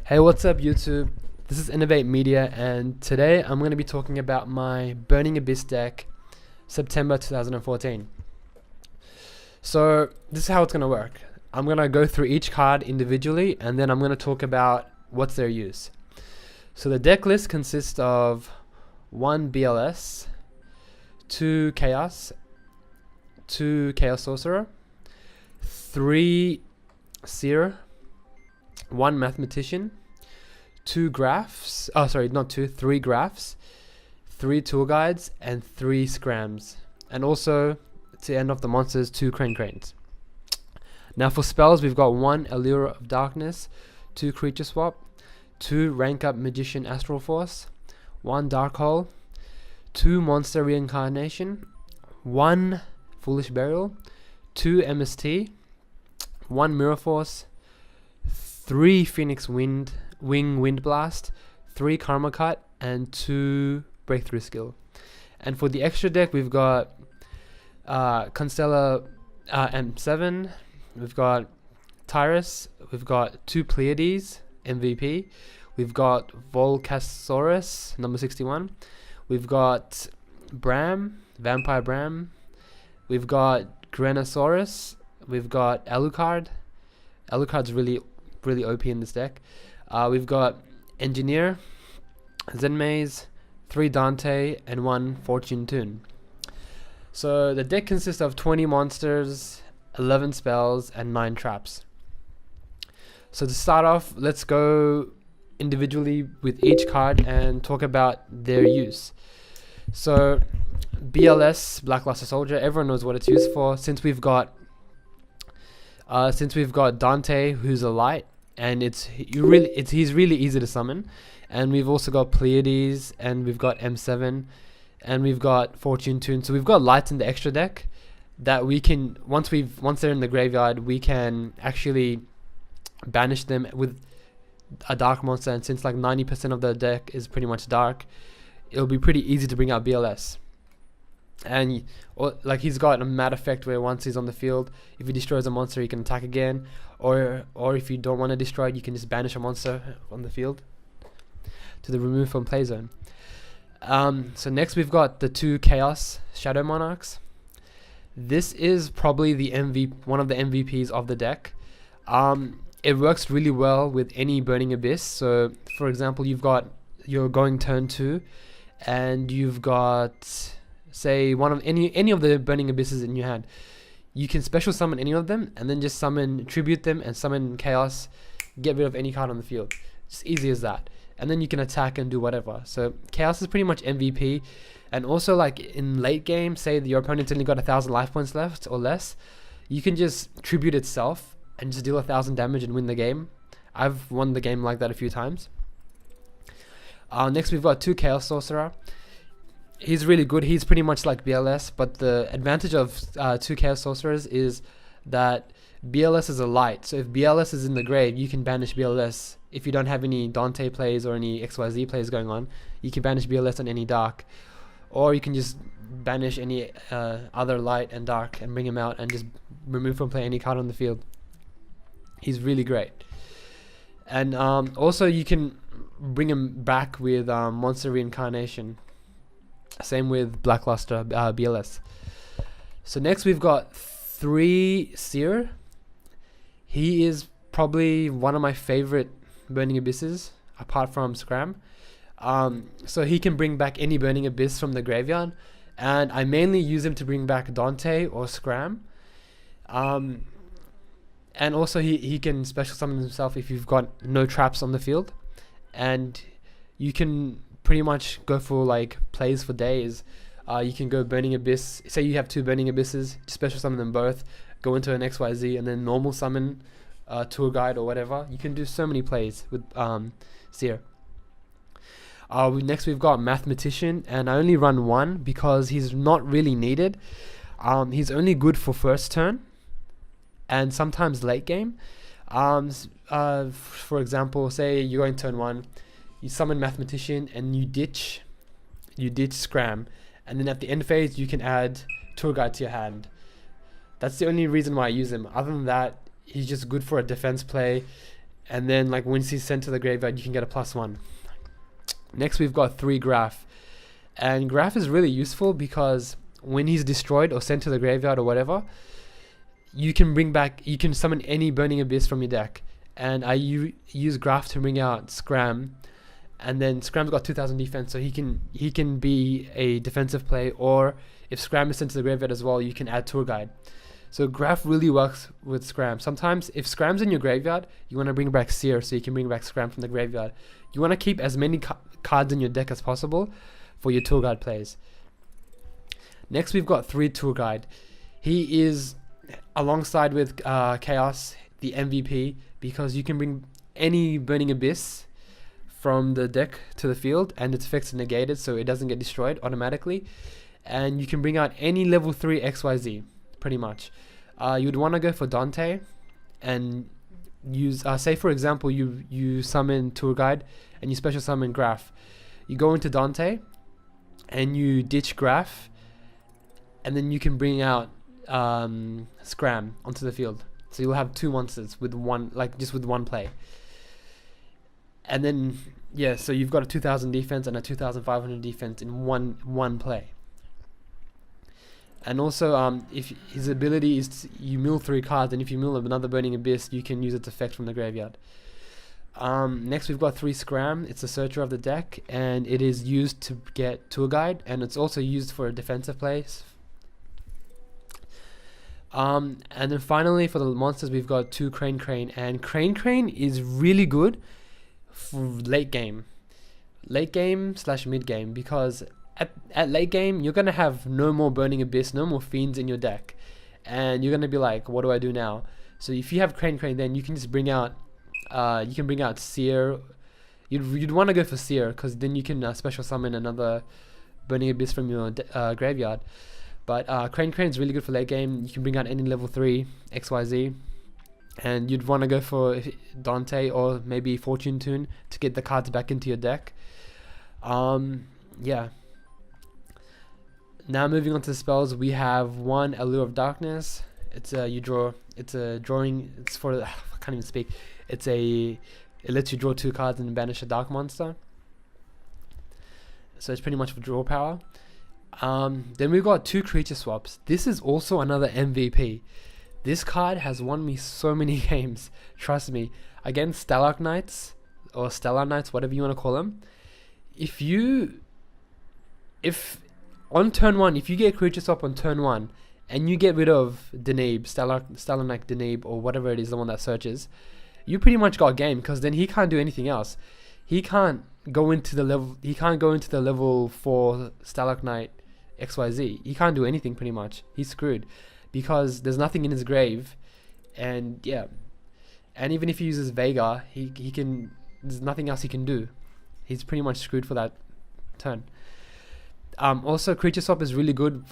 Hey, what's up YouTube? This is Innovate Media, and today I'm going to be talking about my Burning Abyss deck, September 2014. So this is how it's going to work. I'm going to go through each card individually, and then I'm going to talk about what's their use. So the deck list consists of 1 BLS, 2 Chaos, 2 Chaos Sorcerer, 3 Seer, 1 Mathematician, 3 graphs, 3 tour guides, and 3 scrams. And also, to end off the monsters, 2 cranes. Now for spells, we've got 1 Allure of Darkness, 2 Creature Swap, 2 Rank Up Magician Astral Force, 1 Dark Hole, 2 Monster Reincarnation, 1 Foolish Burial, 2 MST, 1 Mirror Force, 3 Phoenix Wind Blast, 3 Karma Cut, and 2 Breakthrough Skill. And for the extra deck, we've got Constella M7, we've got Tyrus, we've got 2 Pleiades, MVP, we've got Volcasaurus, number 61, we've got Bram, Vampire Bram, we've got Granosaurus, we've got Alucard. Alucard's really OP in this deck. We've got Engineer, Zenmaze, 3 Dante, and 1 Fortune Tune. So the deck consists of 20 monsters, 11 spells, and 9 traps. So to start off, let's go individually with each card and talk about their use. So BLS, Blackluster Soldier, everyone knows what it's used for. Since we've got Dante, who's a light, and he's really easy to summon. And we've also got Pleiades, and we've got M7, and we've got Fortune Tune. So we've got lights in the extra deck that we can, once they're in the graveyard, we can actually banish them with a dark monster. And since like 90% of the deck is pretty much dark, it'll be pretty easy to bring out BLS. And like he's got a mad effect where once he's on the field, if he destroys a monster, he can attack again, or if you don't want to destroy it, you can just banish a monster on the field to the remove from play zone. So next we've got the 2 Chaos Shadow Monarchs. This is probably one of the MVPs of the deck. It works really well with any Burning Abyss. So for example, you're going turn 2, and you've got, say, one of any of the Burning Abysses in your hand. You can special summon any of them, and then just tribute them and summon Chaos, get rid of any card on the field. Just easy as that. And then you can attack and do whatever. So Chaos is pretty much MVP. And also, like in late game, say your opponent's only got 1,000 life points left or less, you can just tribute itself and just deal 1,000 damage and win the game. I've won the game like that a few times. Next we've got 2 Chaos Sorcerer. He's really good. He's pretty much like BLS, but the advantage of 2 Chaos Sorcerers is that BLS is a light. So if BLS is in the grave, you can banish BLS. If you don't have any Dante plays or any XYZ plays going on, you can banish BLS on any dark. Or you can just banish any other light and dark and bring him out and just remove from play any card on the field. He's really great. And also you can bring him back with Monster Reincarnation. Same with Blackluster BLS. So next we've got 3 Seer. He is probably one of my favorite Burning Abysses, apart from Scram. So he can bring back any Burning Abyss from the graveyard, and I mainly use him to bring back Dante or Scram. And also he can special summon himself if you've got no traps on the field, and you can pretty much go for like plays for days. You can go Burning Abyss, say you have 2 Burning Abysses, special summon them both, go into an XYZ, and then normal summon Tour Guide or whatever. You can do so many plays with Seer. Next we've got Mathematician, and I only run 1 because he's not really needed. He's only good for first turn and sometimes late game. For example, say you're going turn 1, you summon Mathematician and you ditch Scram, and then at the end phase you can add Tour Guide to your hand. That's the only reason why I use him. Other than that, he's just good for a defense play, and then like once he's sent to the graveyard, you can get a +1. Next we've got 3 Graph, and Graph is really useful because when he's destroyed or sent to the graveyard or whatever, you can summon any Burning Abyss from your deck. And I use Graph to bring out Scram, and then Scram's got 2000 defense, so he can be a defensive play, or if Scram is sent to the graveyard as well, you can add Tour Guide. So Graph really works with Scram. Sometimes if Scram's in your graveyard, you want to bring back Seer, so you can bring back Scram from the graveyard. You want to keep as many cards in your deck as possible for your Tour Guide plays. Next we've got 3 Tour Guide. He is, alongside with Chaos, the MVP, because you can bring any Burning Abyss from the deck to the field and its effects are negated, so it doesn't get destroyed automatically. And you can bring out any level 3 XYZ, pretty much. You'd want to go for Dante and use, say for example, you summon Tour Guide and you special summon Graph. You go into Dante and you ditch Graph, and then you can bring out Scram onto the field. So you'll have 2 monsters with one, just with one play. And then yeah, so you've got a 2000 defense and a 2500 defense in one play. And also if his ability is you mill 3 cards, and if you mill another Burning Abyss, you can use its effect from the graveyard. Next we've got 3 Scram. It's a searcher of the deck, and it is used to get Tour Guide, and it's also used for a defensive plays. And then finally for the monsters, we've got 2 Crane, and Crane is really good for late game / mid game, because at late game you're gonna have no more Burning Abyss, no more Fiends in your deck, and you're gonna be like, what do I do now? So if you have Crane, then you can just bring out Seer. You'd want to go for Seer, because then you can special summon another Burning Abyss from your graveyard. But Crane is really good for late game. You can bring out any level 3 XYZ, and you'd want to go for Dante or maybe Fortune Tune to get the cards back into your deck. Yeah. Now moving on to the spells, we have 1 Allure of Darkness. It's you draw. It's a drawing. It's for I can't even speak. It lets you draw 2 cards and banish a dark monster. So it's pretty much for draw power. Then we've got 2 creature swaps. This is also another MVP. This card has won me so many games, trust me. Against Stalagmites Knights, or Stellar Knights, whatever you want to call them. If on turn 1, if you get creature swap on turn 1, and you get rid of Deneb, Stellar Knight Deneb, or whatever it is, the one that searches, you pretty much got game, because then he can't do anything else. He can't go into the level 4 Stalagmite XYZ. He can't do anything pretty much. He's screwed, because there's nothing in his grave, and yeah. And even if he uses Vega, he can. There's nothing else he can do. He's pretty much screwed for that turn. Also, creature swap is really good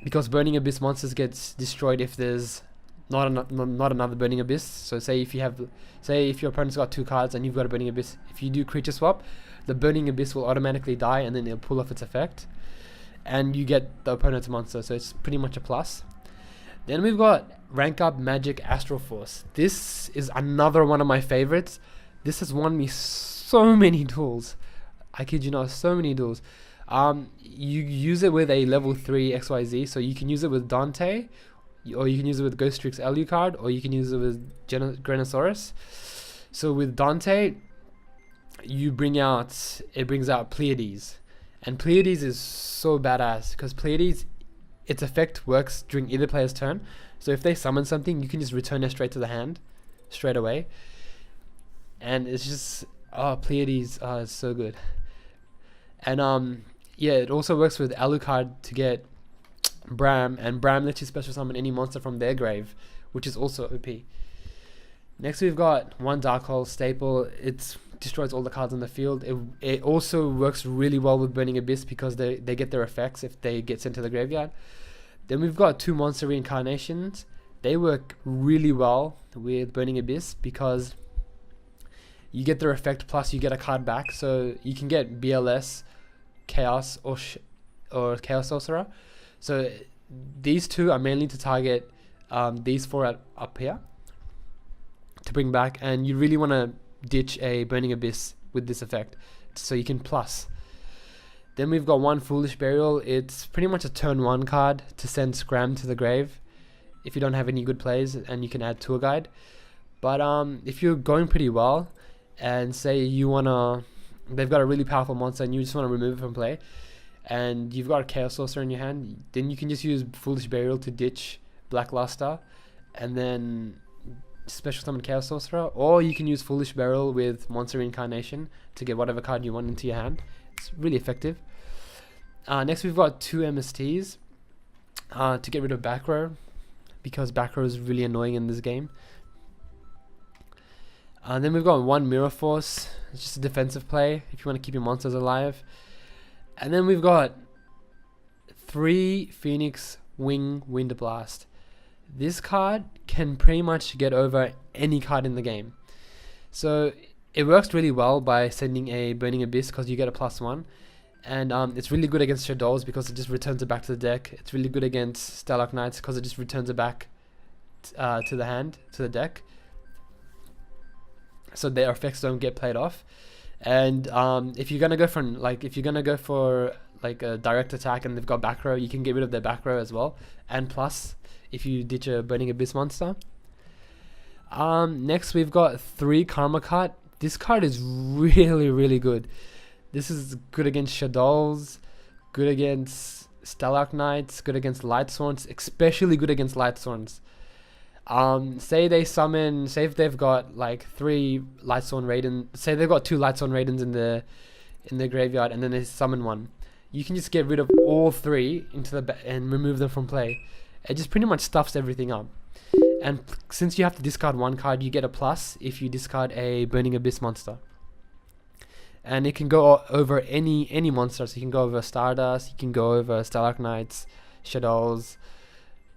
because Burning Abyss monsters gets destroyed if there's not another Burning Abyss. So say if your opponent's got 2 cards and you've got a Burning Abyss, if you do creature swap, the Burning Abyss will automatically die, and then it'll pull off its effect, and you get the opponent's monster. So it's pretty much a plus. Then we've got Rank Up Magic Astral Force. This is another one of my favorites. This has won me so many duels. I kid you not, so many duels. You use it with a level 3 XYZ, so you can use it with Dante, or you can use it with Ghost Trick's Alucard, or you can use it with Grenosaurus. So with Dante, it brings out Pleiades, and Pleiades is so badass, because Pleiades, its effect works during either player's turn. So if they summon something, you can just return it straight to the hand, straight away. And it's just, Pleiades, it's so good. And yeah, it also works with Alucard to get Bram, and Bram lets you special summon any monster from their grave, which is also OP. Next we've got 1 Dark Hole staple. It destroys all the cards on the field. It also works really well with Burning Abyss, because they get their effects if they get sent to the graveyard. Then we've got 2 monster reincarnations. They work really well with Burning Abyss, because you get their effect plus you get a card back. So you can get BLS, Chaos, or Chaos Sorcerer. So these 2 are mainly to target these 4 up here, to bring back, and you really want to ditch a Burning Abyss with this effect, so you can plus. Then we've got one Foolish Burial. It's pretty much a turn 1 card to send Scram to the grave if you don't have any good plays, and you can add Tour Guide. But if you're going pretty well, and say they've got a really powerful monster and you just want to remove it from play, and you've got a Chaos Sorcerer in your hand, then you can just use Foolish Burial to ditch Blackluster, and then special summon Chaos Sorcerer, or you can use Foolish Burial with Monster Reincarnation to get whatever card you want into your hand. It's really effective. Next we've got 2 MSTs to get rid of back row, because back row is really annoying in this game. Then we've got 1 Mirror Force. It's just a defensive play if you want to keep your monsters alive. And then we've got 3 Phoenix Wing Wind Blast. This card can pretty much get over any card in the game. So it works really well by sending a Burning Abyss because you get a +1. And it's really good against Shadows because it just returns it back to the deck. It's really good against Starlark Knights because it just returns it back to the deck. So their effects don't get played off. And if you're gonna go for a direct attack and they've got back row, you can get rid of their back row as well. And plus, if you ditch a Burning Abyss monster. Next we've got 3 Karma Cut. This card is really, really good. This is good against Shadows, good against Starlark Knights, good against Lightsworns, especially good against Lightsworns. Say if they've got like 3 Lightsworn Raiden, say they've got 2 Lightsworn Raidens in the graveyard, and then they summon one. You can just get rid of all 3 and remove them from play. It just pretty much stuffs everything up. And since you have to discard 1 card, you get a plus if you discard a Burning Abyss monster. And it can go over any monster. So you can go over Stardust, you can go over Starlark Knights, Shadows,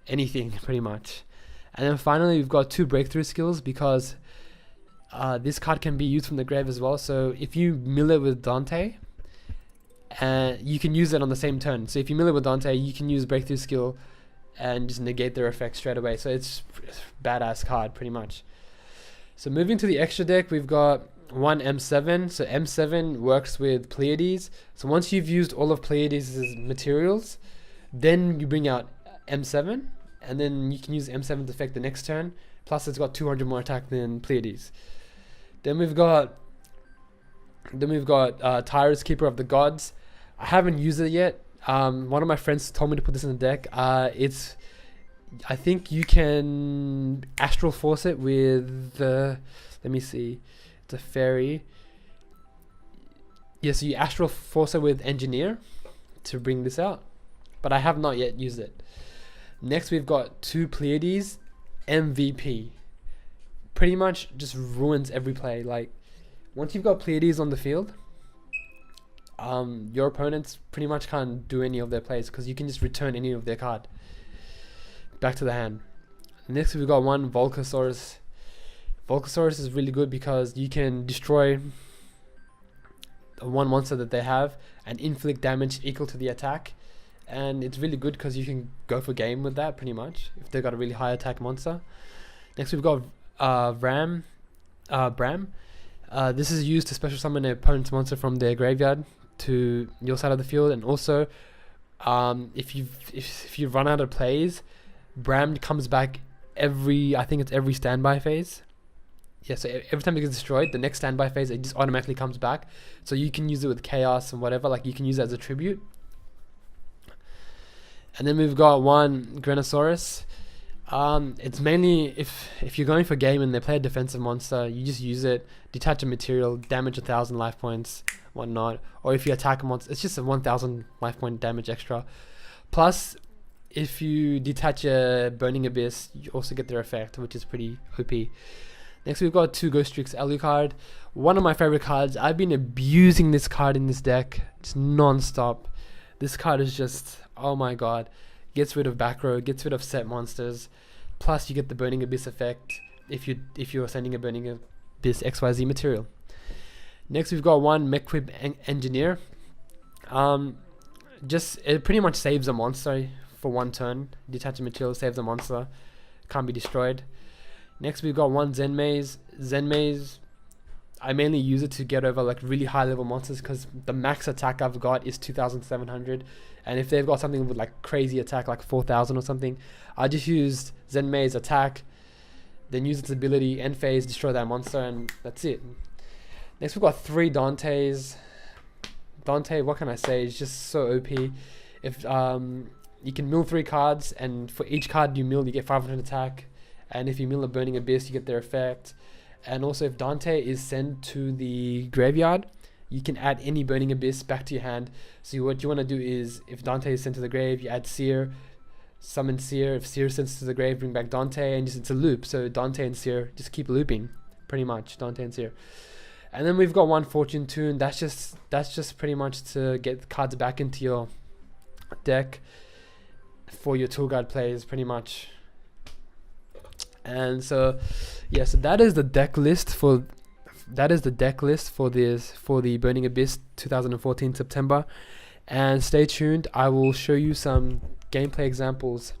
anything pretty much. And then finally we've got 2 Breakthrough Skills because this card can be used from the grave as well. So if you mill it with Dante, you can use it on the same turn. So if you mill it with Dante, you can use Breakthrough Skill and just negate their effect straight away. So it's a badass card pretty much. So moving to the extra deck, we've got 1 M7. So M7 works with Pleiades. So once you've used all of Pleiades' materials, then you bring out M7, and then you can use M7 to affect the next turn. Plus it's got 200 more attack than Pleiades. Then we've got Tyrus, Keeper of the Gods. I haven't used it yet. One of my friends told me to put this in the deck. I think you can Astral Force it with let me see, it's a fairy. Yeah, so you Astral Force it with Engineer to bring this out, but I have not yet used it. Next we've got 2 Pleiades, MVP. Pretty much just ruins every play. Like once you've got Pleiades on the field, your opponents pretty much can't do any of their plays because you can just return any of their card back to the hand. Next we've got 1 Volcasaurus. Volcasaurus is really good because you can destroy 1 monster that they have and inflict damage equal to the attack, and it's really good because you can go for game with that pretty much if they've got a really high attack monster. Next we've got Bram. This is used to special summon an opponent's monster from their graveyard to your side of the field, and also if you run out of plays, Bram comes back every standby phase. Yeah, so every time it gets destroyed, the next standby phase it just automatically comes back. So you can use it with Chaos and whatever, like you can use it as a tribute. And then we've got 1 Granosaurus. It's mainly if you're going for game and they play a defensive monster, you just use it, detach a material, damage 1,000 life points, whatnot. Or if you attack a monster, it's just a 1,000 life point damage extra. Plus, if you detach a Burning Abyss, you also get their effect, which is pretty OP. Next we've got 2 Ghost Streaks Alucard. One of my favorite cards. I've been abusing this card in this deck just non-stop. This card is just, oh my god. Gets rid of back row, gets rid of set monsters. Plus you get the Burning Abyss effect if you're sending a Burning Abyss XYZ material. Next we've got 1 Mechquip Engineer. It pretty much saves a monster for 1 turn. Detach a material, saves a monster. Can't be destroyed. Next we've got one Zen Maze. Zen Maze, I mainly use it to get over like really high level monsters because the max attack I've got is 2,700, and if they've got something with like crazy attack like 4,000 or something, I just used Zen Maze attack, then use its ability, end phase, destroy that monster, and that's it. Next we've got 3 Dantes. Dante, what can I say, is just so OP. If you can mill 3 cards, and for each card you mill you get 500 attack, and if you mill a Burning Abyss you get their effect. And also if Dante is sent to the graveyard, you can add any Burning Abyss back to your hand. So what you want to do is, if Dante is sent to the grave, you add Seer, summon Seer. If Seer is sent to the grave, bring back Dante, and just it's a loop. So Dante and Seer just keep looping, pretty much, Dante and Seer. And then we've got one Fortune Tune. That's just pretty much to get cards back into your deck for your tool guide plays, pretty much. And so yeah, so that is the deck list for the Burning Abyss 2014 September. And stay tuned, I will show you some gameplay examples